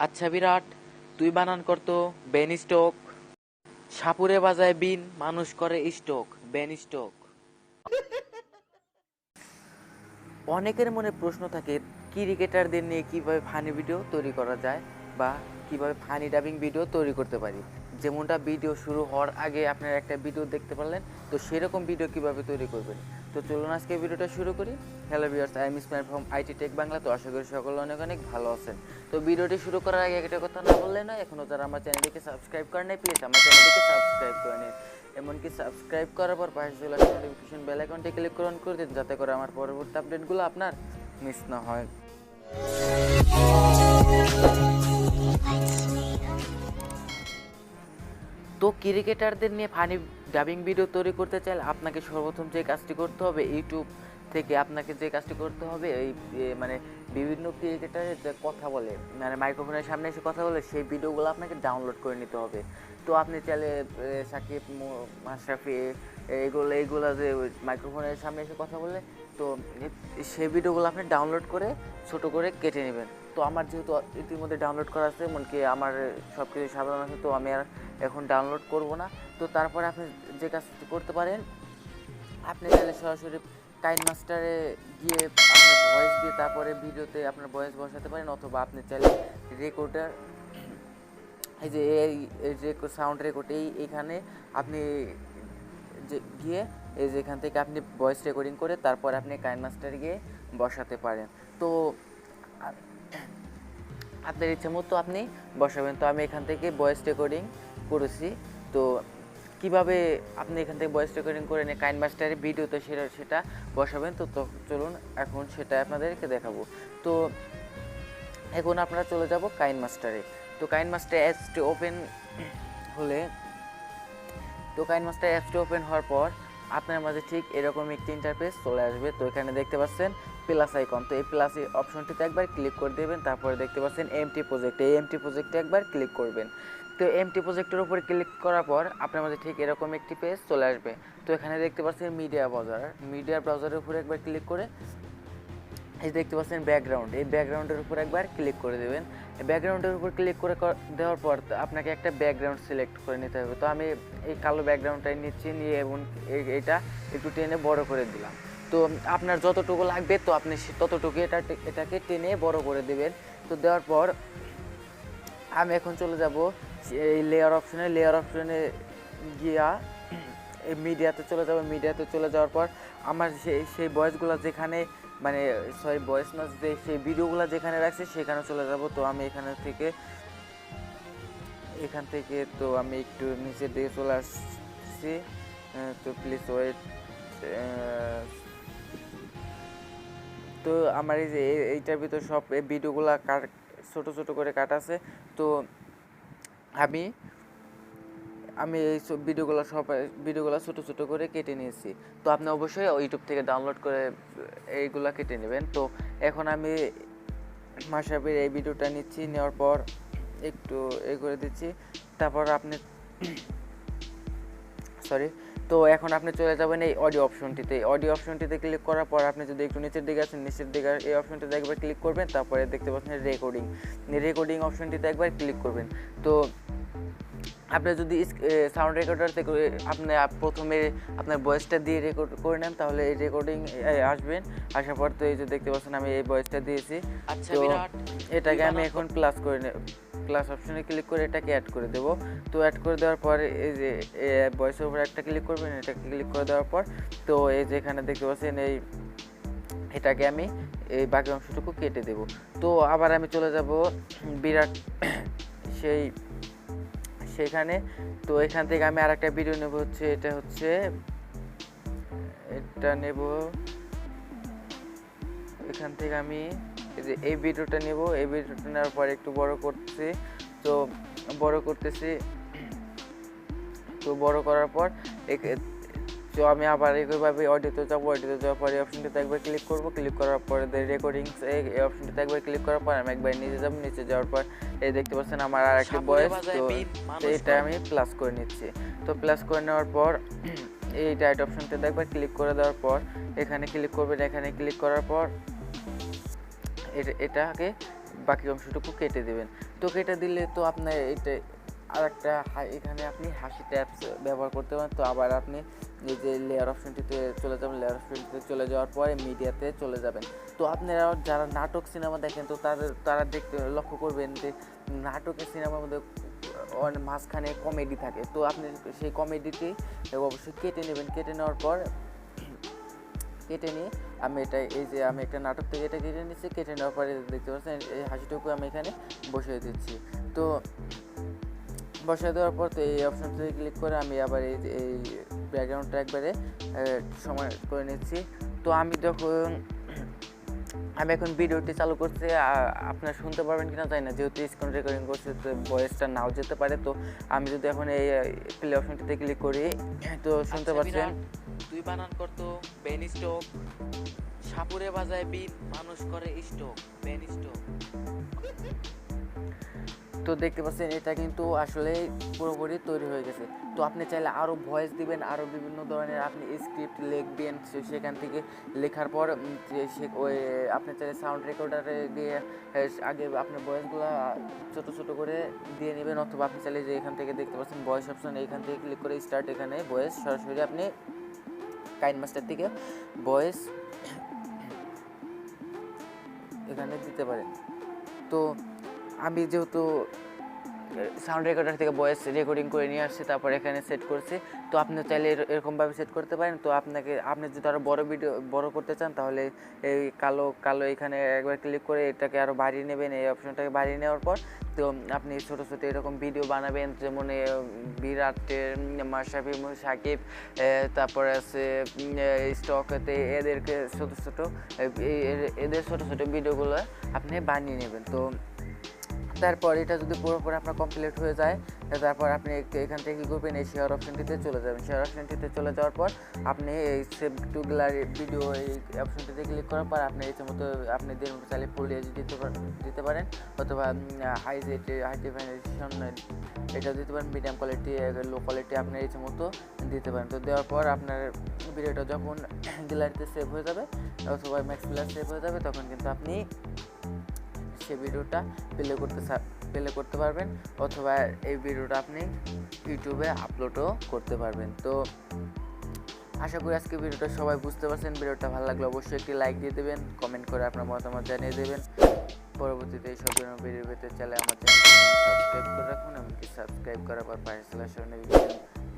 আচ্ছা বিরাট, তুই বানান করতো বেন স্টোক। সাপুরে বাজায় বিন, মানুষ করে স্টোক, বেন স্টোক। অনেকের মনে প্রশ্ন থাকে ক্রিকেটারদের নিয়ে কিভাবে ফানি ভিডিও তৈরি করা যায় বা কিভাবে ফানি ডাবিং ভিডিও তৈরি করতে পারি। যেমনটা ভিডিও শুরু হওয়ার আগে আপনারা একটা ভিডিও দেখতে পারলেন, তো সেরকম ভিডিও কিভাবে তৈরি করবেন। তো চলুন আজকে ভিডিওটা শুরু করি। Hello viewers, I am Ismail from IT take Bangla. তো আশা করি সকলে অনেক অনেক ভালো আছেন। তো ভিডিওটি শুরু করার আগে একটা কথা না বললে না, এখনও যারা আমার চ্যানেলটিকে সাবস্ক্রাইব করেন নাই, প্লিজ আমার চ্যানেলটিকে সাবস্ক্রাইব করে নিন। এমনকি সাবস্ক্রাইব করার পর পাশে চলে আসা নোটিফিকেশন বেল আইকনটি ক্লিক করে দিন, যাতে করে আমার পরবর্তী আপডেটগুলো আপনার মিস না হয়। তো ক্রিকেটারদের নিয়ে ফানি ডাবিং ভিডিও তৈরি করতে চাইলে আপনাকে সর্বপ্রথম যে কাজটি করতে হবে, ইউটিউব থেকে আপনাকে যে কাজটি করতে হবে, এই মানে বিভিন্ন ক্রিকেটারের যে কথা বলে, মানে মাইক্রোফোনের সামনে এসে কথা বলে, সেই ভিডিওগুলো আপনাকে ডাউনলোড করে নিতে হবে। তো আপনি চাইলে সাকিব, মাশরাফি, এইগুলো যে মাইক্রোফোনের সামনে এসে কথা বলে, তো সেই ভিডিওগুলো আপনি ডাউনলোড করে ছোট করে কেটে নেবেন। তো আমার যেহেতু ইতিমধ্যে ডাউনলোড করা আছে, এমনকি আমার সব কিছু সাধারণ আছে, তো আমি আর এখন ডাউনলোড করব না। তো তারপরে আপনি যে কাজটি করতে পারেন, আপনি চাইলে সরাসরি কাইন মাস্টারে গিয়ে আপনার ভয়েস দিয়ে তারপরে ভিডিওতে আপনার ভয়েস বসাতে পারেন, অথবা আপনি চাইলে রেকর্ডার, এই যে সাউন্ড রেকর্ড, এইখানে আপনি যে গিয়ে এই যে এখান থেকে আপনি ভয়েস রেকর্ডিং করে তারপর আপনি কাইন মাস্টারে গিয়ে বসাতে পারেন। তো আপনার ইচ্ছে মতো আপনি বসাবেন। তো আমি এখান থেকে ভয়েস রেকর্ডিং করেছি। তো কিভাবে আপনি এখান থেকে ভয়েস রেকর্ডিং করে নিয়ে কাইন মাস্টারের ভিডিওতে সেটা বসাবেন। তো চলুন এখন সেটা আপনাদেরকে দেখাবো। তো এখন আপনারা চলে যাব কাইন মাস্টারে। তো কাইন মাস্টার অ্যাপসটি ওপেন হলে, তো কাইন মাস্টার অ্যাপসটি ওপেন হওয়ার পর আপনার মাঝে ঠিক এরকম একটি ইন্টারফেস চলে আসবে। তো এখানে দেখতে পাচ্ছেন প্লাস আইকন, তো এই প্লাস অপশনটিতে একবার ক্লিক করে দেবেন। তারপরে দেখতে পাচ্ছেন এমটি প্রজেক্ট, এই এমটি প্রজেক্টে একবার ক্লিক করবেন। তো এমটি প্রজেক্টের উপরে ক্লিক করার পর আপনার মাঝে ঠিক এরকম একটি পেজ চলে আসবে। তো এখানে দেখতে পাচ্ছেন মিডিয়া ব্রাউজারের উপরে একবার ক্লিক করে এই দেখতে পাচ্ছেন ব্যাকগ্রাউন্ড, এই ব্যাকগ্রাউন্ডের উপর একবার ক্লিক করে দেবেন। ব্যাকগ্রাউন্ডের উপর ক্লিক করে দেওয়ার পর আপনাকে একটা ব্যাকগ্রাউন্ড সিলেক্ট করে নিতে হবে। তো আমি এই কালো ব্যাকগ্রাউন্ডটাই নিয়ে এবং এটা একটু টেনে বড় করে দিলাম। তো আপনার যতটুকু লাগবে, তো আপনি ততটুকু এটাকে টেনে বড় করে দেবেন। তো দেওয়ার পর আমি এখন চলে যাব এই লেয়ার অপশনে গিয়া এই মিডিয়াতে চলে যাওয়ার পর আমার সেই ভয়েসগুলো যেখানে, মানে সরি ভয়েস না, সেই ভিডিওগুলো যেখানে রাখছি সেখানে চলে যাব। তো আমি এখান থেকে তো আমি একটু নিচের দিকে চলে আসছি। তো প্লিজ ওয়েট। তো আমার এই যে এইটার ভিতর সব ভিডিওগুলো ছোট ছোট করে কাটা আছে। তো আমি এই সব ভিডিওগুলো ছোট ছোট করে কেটে নিয়েছি। তো আপনি অবশ্যই ইউটিউব থেকে ডাউনলোড করে এইগুলা কেটে নেবেন। তো এখন আমি মাশরাফির এই ভিডিওটা নিচ্ছি, নেওয়ার পর একটু করে দিচ্ছি। তারপর আপনি তো এখন আপনি চলে যাবেন এই অডিও অপশনটিতে ক্লিক করার পর আপনি যদি একটু নিচের দিকে আসেন, এই অপশনটিতে একবার ক্লিক করবেন। তারপরে দেখতে পাচ্ছেন রেকর্ডিং অপশনটিতে একবার ক্লিক করবেন। তো আপনি যদি সাউন্ড রেকর্ডার থেকে আপনি প্রথমে আপনার ভয়েসটা দিয়ে রেকর্ড করে নেন, তাহলে এই রেকর্ডিং আসার পর তো এই যে দেখতে পাচ্ছেন আমি এই ভয়েসটা দিয়েছি। তো এটাকে আমি এখন প্লাস অপশনে ক্লিক করে এটাকে অ্যাড করে দেবো। তো অ্যাড করে দেওয়ার পর এই যে ভয়েসের উপর একটা ক্লিক করবেন, এটাকে ক্লিক করে দেওয়ার পর তো এই যে এখানে দেখতে পাচ্ছেন এটাকে আমি এই বাকি অংশটুকু কেটে দেব। তো আবার আমি চলে যাব বিরাট সেইখানে। তো এখান থেকে আমি আর একটা ভিডিও নেব, এখান থেকে আমি এই ভিডিওটা নেব। এই ভিডিওটা নেওয়ার পর একটু বড় করতেছি। তো বড় করার পর তো আমি আবার এইভাবে অডিওতে যাওয়ার পর এই অপশনটাতে একবার ক্লিক করব। ক্লিক করার পরে রেকর্ডিংস এই অপশনটাতে একবার ক্লিক করার পর আমি একবার নিচে যাওয়ার পর এই দেখতে পাচ্ছেন আমার আর একটা ভয়েস। তো এটা আমি প্লাস করে নিচ্ছি। তো প্লাস করে নেওয়ার পর এই রাইট অপশনটাতে একবার ক্লিক করে দেওয়ার পর এখানে ক্লিক করবেন। এখানে ক্লিক করার পর এটাকে বাকি অংশটুকু কেটে দেবেন। তো কেটে দিলে তো আপনার এটা আর একটা এখানে আপনি হাসি ট্যাবস ব্যবহার করতে পারেন। তো আবার আপনি এই যে লেয়ার অপশনটিতে চলে যাবেন, লেয়ার অপশনটিতে চলে যাওয়ার পরে মিডিয়াতে চলে যাবেন। তো আপনারা যারা নাটক সিনেমা দেখেন তো তারা দেখতে লক্ষ্য করবেন যে নাটকের সিনেমার মধ্যে মাঝখানে কমেডি থাকে। তো আপনি সেই কমেডিটি অবশ্যই কেটে নেবেন। কেটে নেওয়ার পর কেটে নিয়ে আমি আমি একটা নাটক থেকে এটা কেটে নিচ্ছি। কেটে নেওয়ার পরে দেখতে পাচ্ছেন এই হাসিটুকু আমি এখানে বসিয়ে দিচ্ছি। তো বসিয়ে দেওয়ার পর তো এই অপশনটিতে ক্লিক করে আমি আবার এই ব্যাকগ্রাউন্ডটা একবারে সময় করে নিচ্ছি। তো আমি এখন ভিডিওটি চালু করছি, আপনারা শুনতে পারবেন কিনা জানি না, যেহেতু স্ক্রিন রেকর্ডিং করছি তো ভয়েসটা নাও যেতে পারে। তো আমি যদি এখন এই প্লে অপশনটিতে ক্লিক করি তো শুনতে পাচ্ছেন। তুই বানান করতো বেন স্টক, সাপুরে বাজায় বিন, মানুষ করে স্টক, বেন স্টক। তো দেখতে পাচ্ছেন এটা কিন্তু আসলে পুরোপুরি তৈরি হয়ে গেছে। তো আপনি চাইলে আরও ভয়েস দিবেন, আরও বিভিন্ন ধরনের আপনি স্ক্রিপ্ট লিখবেন। সেখান থেকে লেখার পর আপনি চাইলে সাউন্ড রেকর্ডারে দিয়ে আগে আপনার ভয়েসগুলো ছোটো ছোটো করে দিয়ে নেবেন, অথবা আপনি চাইলে যে এখান থেকে দেখতে পাচ্ছেন ভয়েস অপশন, এইখান থেকে ক্লিক করে স্টার্ট, এখানে ভয়েস সরাসরি আপনি কাইনমাস্টার থেকে ভয়েস এখানে দিতে পারেন। তো আমি যেহেতু সাউন্ড রেকর্ডার থেকে ভয়েস রেকর্ডিং করে নিয়ে আসছি, তারপর এখানে সেট করছি। তো আপনি চাইলে এরকমভাবে সেট করতে পারেন। তো আপনি যদি আরও বড় করতে চান তাহলে এই কালো এখানে একবার ক্লিক করে এটাকে আরও বাড়িয়ে নেবেন। এই অপশনটাকে বাড়িয়ে নেওয়ার পর তো আপনি ছোটো ছোটো এরকম ভিডিও বানাবেন, যেমন বিরাটের, মাশরাফি, সাকিব, তারপরে আছে স্টকতে, এদেরকে এদের ছোটো ছোটো ভিডিওগুলো আপনি বানিয়ে নেবেন। তো তারপর এটা যদি পুরোপুরি আপনার কমপ্লিট হয়ে যায়, তারপর আপনি এখান থেকে কী করবেন, এই শেয়ার অপশনটিতে চলে যাবেন। শেয়ার অপশনটিতে চলে যাওয়ার পর আপনি এই সেভ টু গ্যালারি ভিডিও এই অপশনটিতে ক্লিক করার পর আপনি এই মতো আপনি চাইলে ফুল এইচ দিতে পারেন, অথবা হাই ডেফিনিশন এটা দিতে পারেন, মিডিয়াম কোয়ালিটি, লো কোয়ালিটি আপনি এই মতো দিতে পারেন। তো দেওয়ার পর আপনার ভিডিওটা যখন গ্যালারিতে সেভ হয়ে যাবে অথবা ম্যাক্স প্লেয়ার সেভ হয়ে যাবে, তখন কিন্তু আপনি সেই ভিডিওটা প্লে করতে পারবেন, অথবা এই ভিডিওটা আপনি ইউটিউবে আপলোডও করতে পারবেন। তো আশা করি আজকে ভিডিওটা সবাই বুঝতে পারছেন। ভিডিওটা ভালো লাগলে অবশ্যই একটি লাইক দিয়ে দেবেন, কমেন্ট করে আপনার মতামত জানিয়ে দেবেন। পরবর্তীতে এই সব ধরনের ভিডিও পেতে চাইলে আমার চ্যানেলটি সাবস্ক্রাইব করে রাখুন, এমনকি সাবস্ক্রাইব করার পর পাশে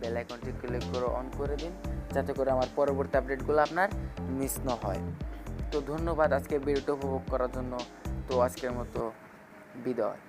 বেল আইকনটি ক্লিক করে অন করে দিন, যাতে করে আমার পরবর্তী আপডেটগুলো আপনার মিস না হয়। তো ধন্যবাদ আজকে ভিডিওটা উপভোগ করার জন্য। তো আজকের মতো বিদায়।